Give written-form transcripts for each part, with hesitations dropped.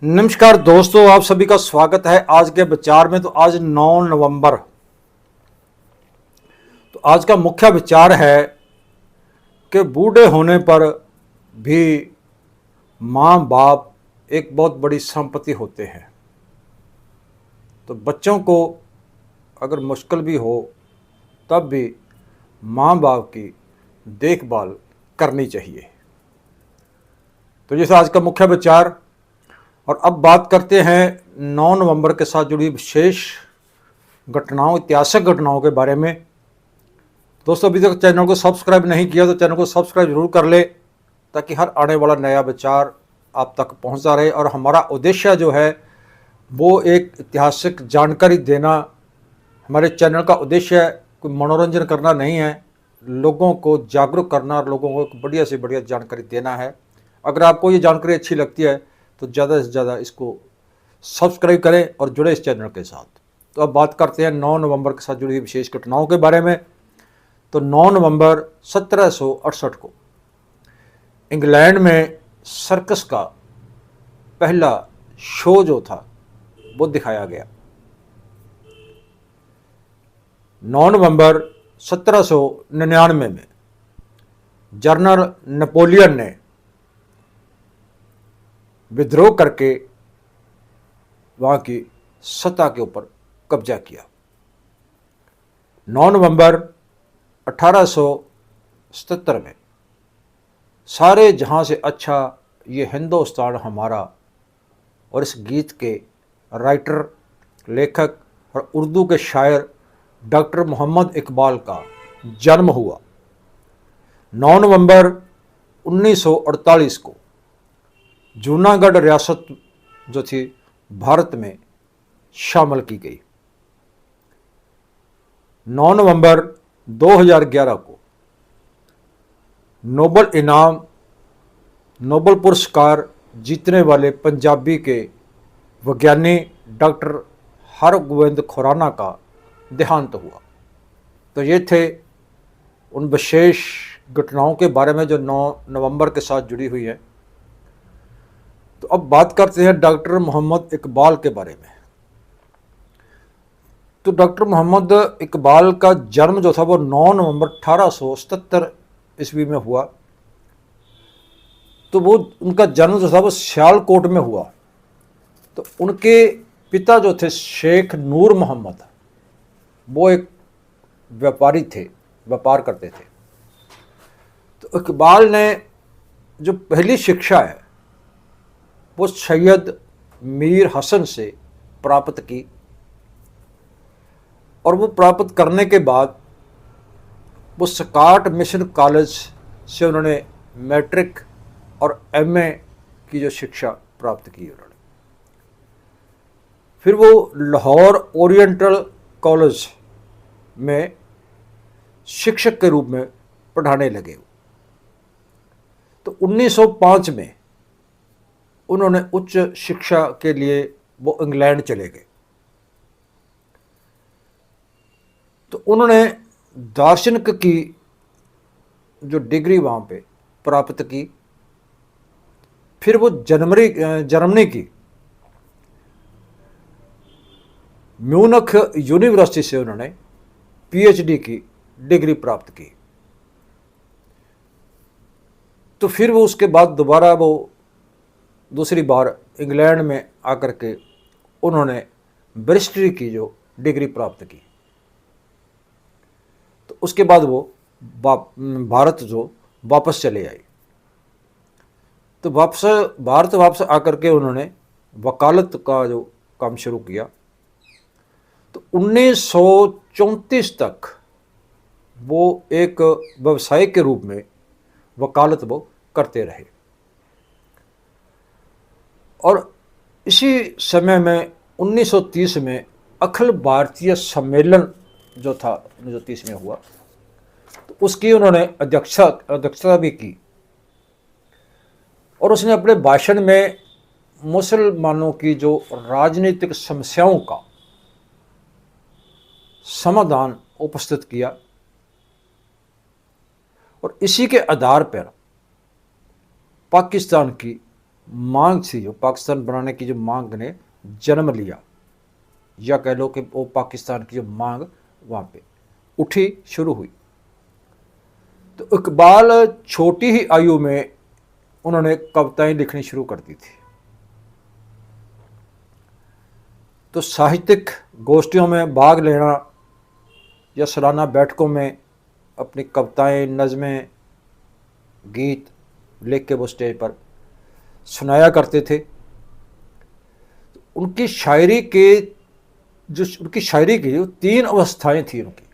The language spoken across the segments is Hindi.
नमस्कार दोस्तों, आप सभी का स्वागत है आज के विचार में। तो आज 9 नवंबर। तो आज का मुख्य विचार है कि बूढ़े होने पर भी माँ बाप एक बहुत बड़ी संपत्ति होते हैं। तो बच्चों को अगर मुश्किल भी हो तब भी माँ बाप की देखभाल करनी चाहिए। तो जैसे आज का मुख्य विचार। और अब बात करते हैं 9 नवंबर के साथ जुड़ी विशेष घटनाओं, ऐतिहासिक घटनाओं के बारे में। दोस्तों, अभी तक चैनल को सब्सक्राइब नहीं किया तो चैनल को सब्सक्राइब जरूर कर ले, ताकि हर आने वाला नया विचार आप तक पहुंचता रहे। और हमारा उद्देश्य जो है वो एक ऐतिहासिक जानकारी देना। हमारे चैनल का उद्देश्य कोई मनोरंजन करना नहीं है, लोगों को जागरूक करना और लोगों को एक बढ़िया से बढ़िया जानकारी देना है। अगर आपको ये जानकारी अच्छी लगती है तो ज़्यादा से ज़्यादा इसको सब्सक्राइब करें और जुड़े इस चैनल के साथ। तो अब बात करते हैं 9 नवंबर के साथ जुड़ी हुई विशेष घटनाओं के बारे में। तो 9 नवंबर 1768 को इंग्लैंड में सर्कस का पहला शो जो था वो दिखाया गया। 9 नवंबर 1799 में जनरल नेपोलियन ने विद्रोह करके वहाँ की सत्ता के ऊपर कब्जा किया। 9 नवंबर 1877 में सारे जहाँ से अच्छा ये हिंदुस्तान हमारा, और इस गीत के राइटर, लेखक और उर्दू के शायर डॉक्टर मोहम्मद इकबाल का जन्म हुआ। 9 नवंबर 1948 को जूनागढ़ रियासत जो थी भारत में शामिल की गई। 9 नवंबर 2011 को नोबल इनाम, नोबल पुरस्कार जीतने वाले पंजाबी के वैज्ञानिक डॉक्टर हरगोविंद खुराना का देहांत हुआ। तो ये थे उन विशेष घटनाओं के बारे में जो 9 नवंबर के साथ जुड़ी हुई है। तो अब बात करते हैं डॉक्टर मोहम्मद इकबाल के बारे में। तो डॉक्टर मोहम्मद इकबाल का जन्म जो था वो 9 नवंबर 1877 ईस्वी में हुआ। तो वो उनका जन्म जो था वो सियालकोट में हुआ। तो उनके पिता जो थे शेख नूर मोहम्मद, वो एक व्यापारी थे, व्यापार करते थे। तो इकबाल ने जो पहली शिक्षा है वो सैयद मीर हसन से प्राप्त की, और वो प्राप्त करने के बाद वो स्कॉट मिशन कॉलेज से उन्होंने मैट्रिक और एमए की जो शिक्षा प्राप्त की उन्होंने। फिर वो लाहौर ओरिएंटल कॉलेज में शिक्षक के रूप में पढ़ाने लगे। तो 1905 में उन्होंने उच्च शिक्षा के लिए वो इंग्लैंड चले गए। तो उन्होंने दार्शनिक की जो डिग्री वहाँ पे प्राप्त की। फिर वो जर्मनी की म्यूनिख यूनिवर्सिटी से उन्होंने पीएचडी की डिग्री प्राप्त की। तो फिर वो उसके बाद दोबारा वो दूसरी बार इंग्लैंड में आकर के उन्होंने बैरिस्टरी की जो डिग्री प्राप्त की। तो उसके बाद वो भारत जो वापस चले आई। तो भारत वापस आकर के उन्होंने वकालत का जो काम शुरू किया। तो 1934 तक वो एक व्यवसाय के रूप में वकालत वो करते रहे। और इसी समय में 1930 में अखिल भारतीय सम्मेलन जो था 1930 में हुआ, तो उसकी उन्होंने अध्यक्षता भी की। और उसने अपने भाषण में मुसलमानों की जो राजनीतिक समस्याओं का समाधान उपस्थित किया। और इसी के आधार पर पाकिस्तान की मांग थी, जो पाकिस्तान बनाने की जो मांग ने जन्म लिया, या कह लो कि वो पाकिस्तान की जो मांग वहाँ पे उठी, शुरू हुई। तो इकबाल छोटी ही आयु में उन्होंने कविताएं लिखनी शुरू कर दी थी। तो साहित्यिक गोष्ठियों में भाग लेना या सालाना बैठकों में अपनी कविताएं, नज़में, गीत लिख के वो स्टेज पर सुनाया करते थे। उनकी शायरी की जो 3 अवस्थाएं थी उनकी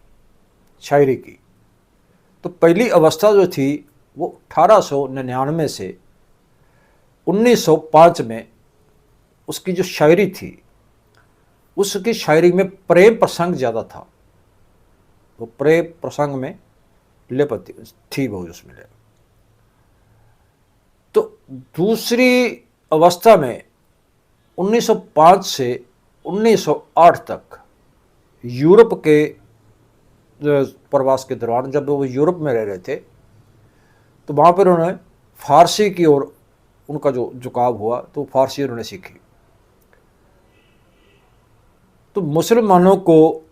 शायरी की। तो पहली अवस्था जो थी वो 1899 से 1905 में उसकी जो शायरी थी, उसकी शायरी में प्रेम प्रसंग ज़्यादा था। वो प्रेम प्रसंग में लिपि थी वो उसमें। तो दूसरी अवस्था में 1905 से 1908 तक यूरोप के प्रवास के दौरान जब वो यूरोप में रह रहे थे, तो वहाँ पर उन्होंने फारसी की ओर उनका जो झुकाव हुआ, तो फारसी उन्होंने सीखी। तो मुसलमानों को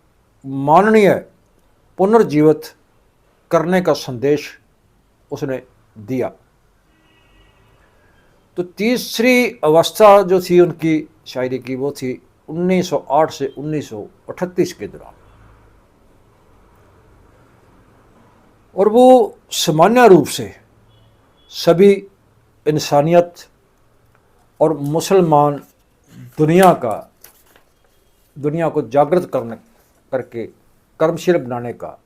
माननीय पुनर्जीवित करने का संदेश उसने दिया। तो तीसरी अवस्था जो थी उनकी शायरी की, वो थी 1908 से 1938 के दौरान। और वो सामान्य रूप से सभी इंसानियत और मुसलमान दुनिया को जागृत करके कर्मशील बनाने का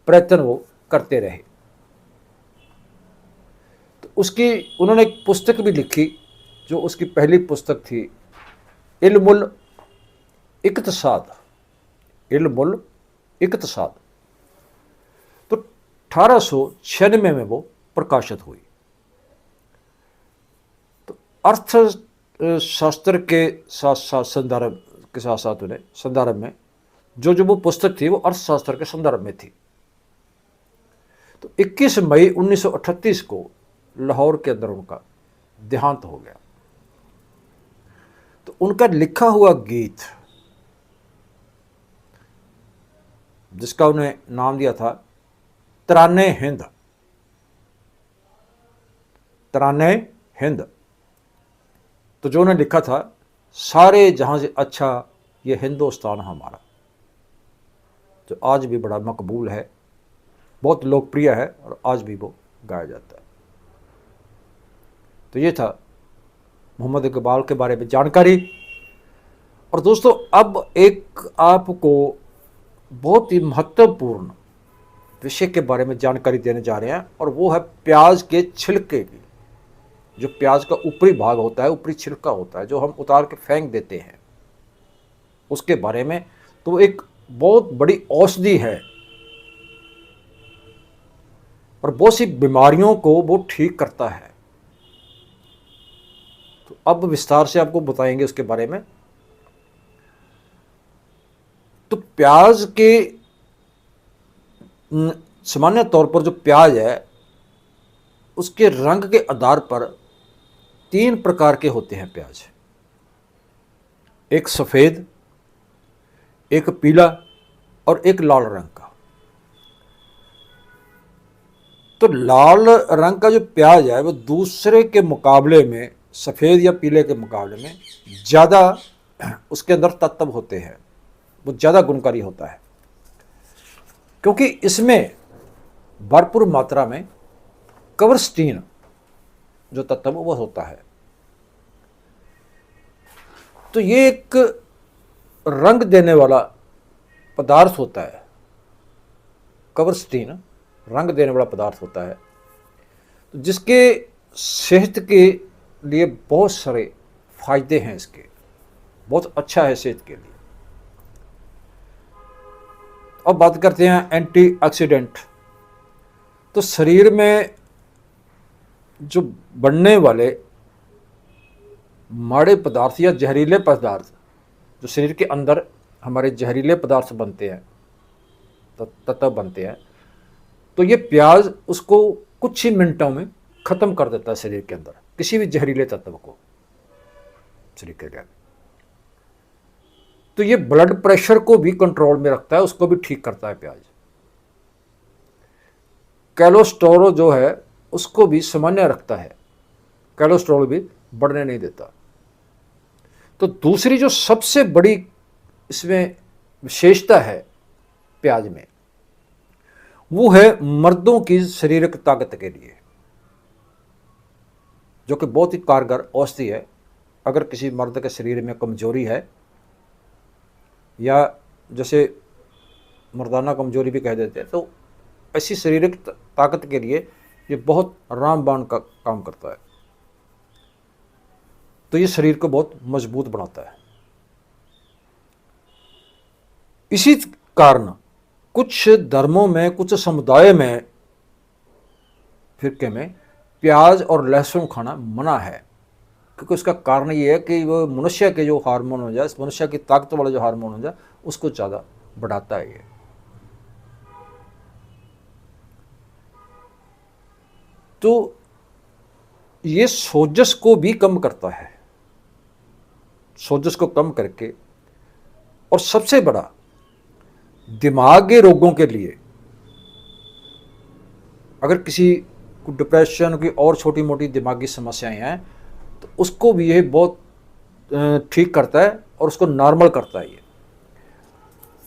प्रयत्न वो करते रहे। तो उसकी उन्होंने एक पुस्तक भी लिखी, जो उसकी पहली पुस्तक थी इल्मुल इक्तिसाद। तो 1896 में वो प्रकाशित हुई। तो अर्थशास्त्र के साथ साथ उन्हें संदर्भ में जो वो पुस्तक थी वो अर्थशास्त्र के संदर्भ में थी। तो 21 मई 1938 को लाहौर के अंदर उनका देहांत हो गया। तो उनका लिखा हुआ गीत, जिसका उन्हें नाम दिया था तराने हिंद, तो जो उन्हें लिखा था, सारे जहां से अच्छा ये हिंदुस्तान हमारा, जो आज भी बड़ा मकबूल है, बहुत लोकप्रिय है और आज भी वो गाया जाता है। तो ये था मोहम्मद इकबाल के बारे में जानकारी। और दोस्तों, अब एक आपको बहुत ही महत्वपूर्ण विषय के बारे में जानकारी देने जा रहे हैं, और वो है प्याज के छिलके की। जो प्याज का ऊपरी भाग होता है, ऊपरी छिलका होता है, जो हम उतार के फेंक देते हैं, उसके बारे में। तो एक बहुत बड़ी औषधि है और बहुत सी बीमारियों को वो ठीक करता है। तो अब विस्तार से आपको बताएंगे उसके बारे में। तो प्याज के सामान्य तौर पर जो प्याज है, उसके रंग के आधार पर 3 प्रकार के होते हैं प्याज। एक सफ़ेद, एक पीला और एक लाल रंग का। तो लाल रंग का जो प्याज है वो दूसरे के मुकाबले में, सफ़ेद या पीले के मुकाबले में ज़्यादा उसके अंदर तत्व होते हैं, वो ज़्यादा गुणकारी होता है, क्योंकि इसमें भरपूर मात्रा में क्वरसेटीन जो तत्व वो होता है। तो ये एक रंग देने वाला पदार्थ होता है। क्वरसेटीन रंग देने वाला पदार्थ होता है, तो जिसके सेहत के लिए बहुत सारे फायदे हैं, इसके बहुत अच्छा है सेहत के लिए। अब बात करते हैं एंटीऑक्सीडेंट। तो शरीर में जो बनने वाले माड़े पदार्थ या जहरीले पदार्थ, जो शरीर के अंदर हमारे जहरीले पदार्थ बनते हैं, तत्व बनते हैं, तो ये प्याज उसको कुछ ही मिनटों में ख़त्म कर देता है शरीर के अंदर, किसी भी जहरीले तत्व को शरीर के लिए। तो ये ब्लड प्रेशर को भी कंट्रोल में रखता है, उसको भी ठीक करता है प्याज। कोलेस्ट्रॉल जो है उसको भी सामान्य रखता है, कोलेस्ट्रॉल भी बढ़ने नहीं देता। तो दूसरी जो सबसे बड़ी इसमें विशेषता है प्याज में, वो है मर्दों की शारीरिक ताकत के लिए, जो कि बहुत ही कारगर औषधि है। अगर किसी मर्द के शरीर में कमजोरी है, या जैसे मर्दाना कमजोरी भी कह देते हैं, तो ऐसी शारीरिक ताकत के लिए ये बहुत रामबाण का काम करता है। तो ये शरीर को बहुत मजबूत बनाता है। इसी कारण कुछ धर्मों में, कुछ समुदाय में, फिरके में प्याज और लहसुन खाना मना है, क्योंकि उसका कारण ये है कि वो मनुष्य के जो हार्मोन हो जाए, मनुष्य की ताकत वाला जो हार्मोन हो जाए, उसको ज़्यादा बढ़ाता है ये। तो ये सोजश को भी कम करता है, सोजश को कम करके, और सबसे बड़ा दिमागी रोगों के लिए, अगर किसी को डिप्रेशन की और छोटी मोटी दिमागी समस्याएं हैं, तो उसको भी ये बहुत ठीक करता है और उसको नॉर्मल करता है ये।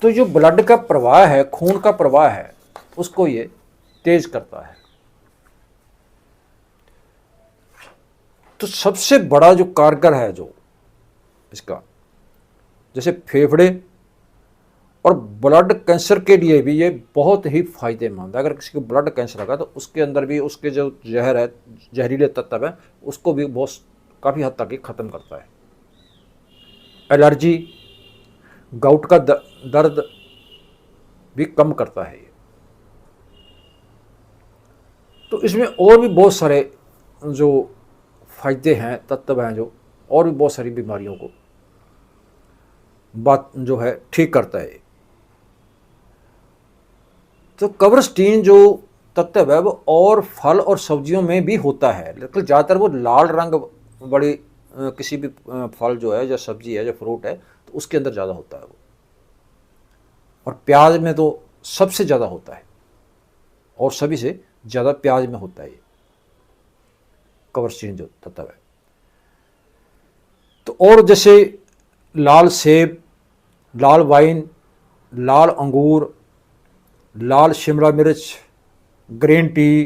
तो जो ब्लड का प्रवाह है, खून का प्रवाह है, उसको ये तेज करता है। तो सबसे बड़ा जो कारगर है जो इसका, जैसे फेफड़े और ब्लड कैंसर के लिए भी ये बहुत ही फायदेमंद है। अगर किसी को ब्लड कैंसर होगा तो उसके अंदर भी उसके जो जहर है, जहरीले तत्व है, उसको भी बहुत काफ़ी हद तक ही ख़त्म करता है। एलर्जी, गाउट का दर्द भी कम करता है ये। तो इसमें और भी बहुत सारे जो फायदे हैं, तत्व हैं, जो और भी बहुत सारी बीमारियों को बात जो है ठीक करता है। तो कवरस्टीन जो तत्व है वो और फल और सब्जियों में भी होता है, लेकिन ज़्यादातर वो लाल रंग बड़ी किसी भी फल जो है, या सब्जी है, या फ्रूट है, तो उसके अंदर ज़्यादा होता है वो। और प्याज में तो सबसे ज़्यादा होता है, और सभी से ज़्यादा प्याज में होता है ये कवरस्टीन जो तत्व है। तो और जैसे लाल सेब, लाल वाइन, लाल अंगूर, लाल शिमला मिर्च, ग्रीन टी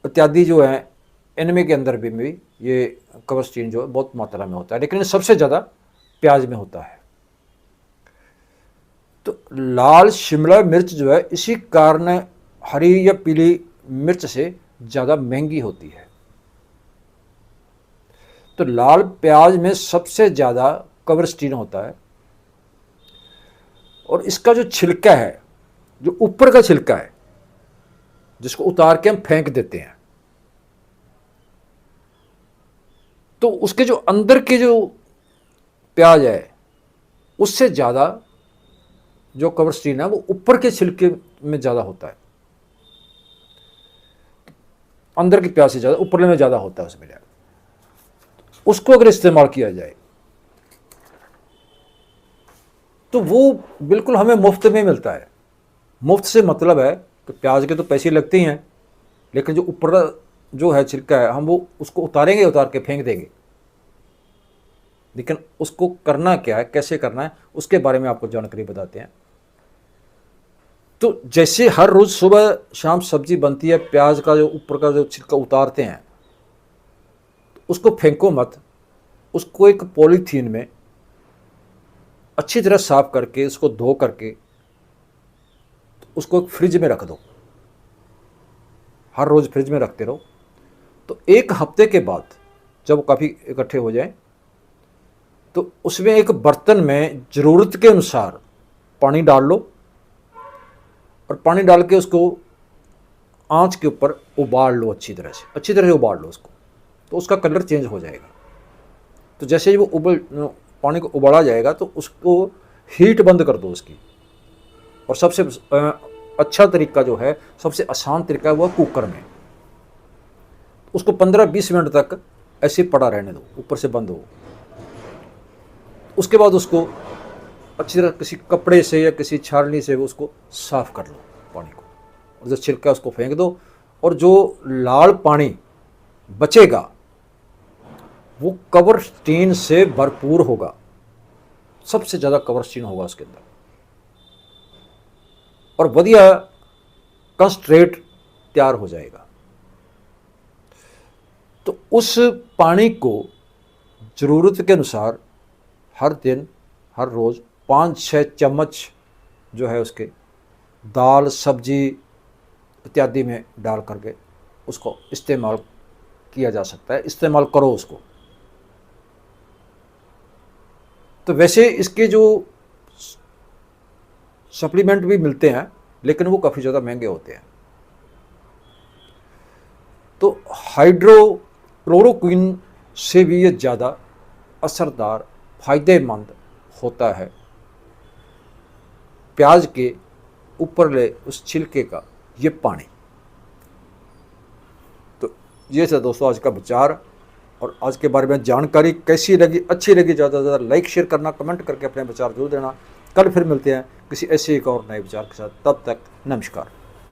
इत्यादि जो है, इनमें के अंदर भी ये कवरस्टीन जो है बहुत मात्रा में होता है, लेकिन सबसे ज़्यादा प्याज में होता है। तो लाल शिमला मिर्च जो है इसी कारण हरी या पीली मिर्च से ज़्यादा महंगी होती है। तो लाल प्याज में सबसे ज़्यादा कवरस्टीन होता है। और इसका जो छिलका है, जो ऊपर का छिलका है, जिसको उतार के हम फेंक देते हैं, तो उसके जो अंदर के जो प्याज है उससे ज़्यादा जो कवरस्टीन है वो ऊपर के छिलके में ज़्यादा होता है। अंदर के प्याज से ज़्यादा ऊपर में ज़्यादा होता है उसमें। उसको अगर इस्तेमाल किया जाए तो वो बिल्कुल हमें मुफ्त में मिलता है। मुफ्त से मतलब है कि प्याज के तो पैसे लगते ही हैं, लेकिन जो ऊपर जो है छिलका है, हम वो उसको उतारेंगे, उतार के फेंक देंगे। लेकिन उसको करना क्या है, कैसे करना है, उसके बारे में आपको जानकारी बताते हैं। तो जैसे हर रोज़ सुबह शाम सब्जी बनती है, प्याज का जो ऊपर का जो छिलका उतारते हैं, उसको फेंको मत, उसको एक पॉलीथीन में अच्छी तरह साफ करके, उसको धो करके उसको एक फ्रिज में रख दो। हर रोज़ फ्रिज में रखते रहो। तो एक हफ्ते के बाद जब वो काफ़ी इकट्ठे हो जाएं, तो उसमें एक बर्तन में ज़रूरत के अनुसार पानी डाल लो, और पानी डाल के उसको आंच के ऊपर उबाल लो, अच्छी तरह से उबाल लो उसको। तो उसका कलर चेंज हो जाएगा। तो जैसे ही वो पानी को उबाला जाएगा तो उसको हीट बंद कर दो उसकी। और सबसे अच्छा तरीका जो है, सबसे आसान तरीका है, वो कुकर में। उसको 15-20 मिनट तक ऐसे पड़ा रहने दो, ऊपर से बंद हो। उसके बाद उसको अच्छी तरह किसी कपड़े से या किसी छालनी से उसको साफ कर लो पानी को, और जो छिलका उसको फेंक दो। और जो लाल पानी बचेगा वो कवर स्टीन से भरपूर होगा, सबसे ज़्यादा कवर स्टीन होगा उसके अंदर, और बढ़िया कंसंट्रेट तैयार हो जाएगा। तो उस पानी को ज़रूरत के अनुसार हर दिन, हर रोज़ 5-6 चम्मच जो है उसके दाल, सब्जी इत्यादि में डाल करके उसको इस्तेमाल किया जा सकता है। इस्तेमाल करो उसको। तो वैसे इसके जो सप्लीमेंट भी मिलते हैं, लेकिन वो काफ़ी ज़्यादा महंगे होते हैं। तो हाइड्रोक्लोरोक्विन से भी ये ज़्यादा असरदार, फायदेमंद होता है प्याज के ऊपरले उस छिलके का ये पानी। तो ये था दोस्तों आज का विचार, और आज के बारे में जानकारी कैसी लगी, अच्छी लगी, ज़्यादा से ज़्यादा लाइक शेयर करना, कमेंट करके अपने विचार जरूर देना। कल फिर मिलते हैं किसी ऐसे एक और नए विचार के साथ। तब तक नमस्कार।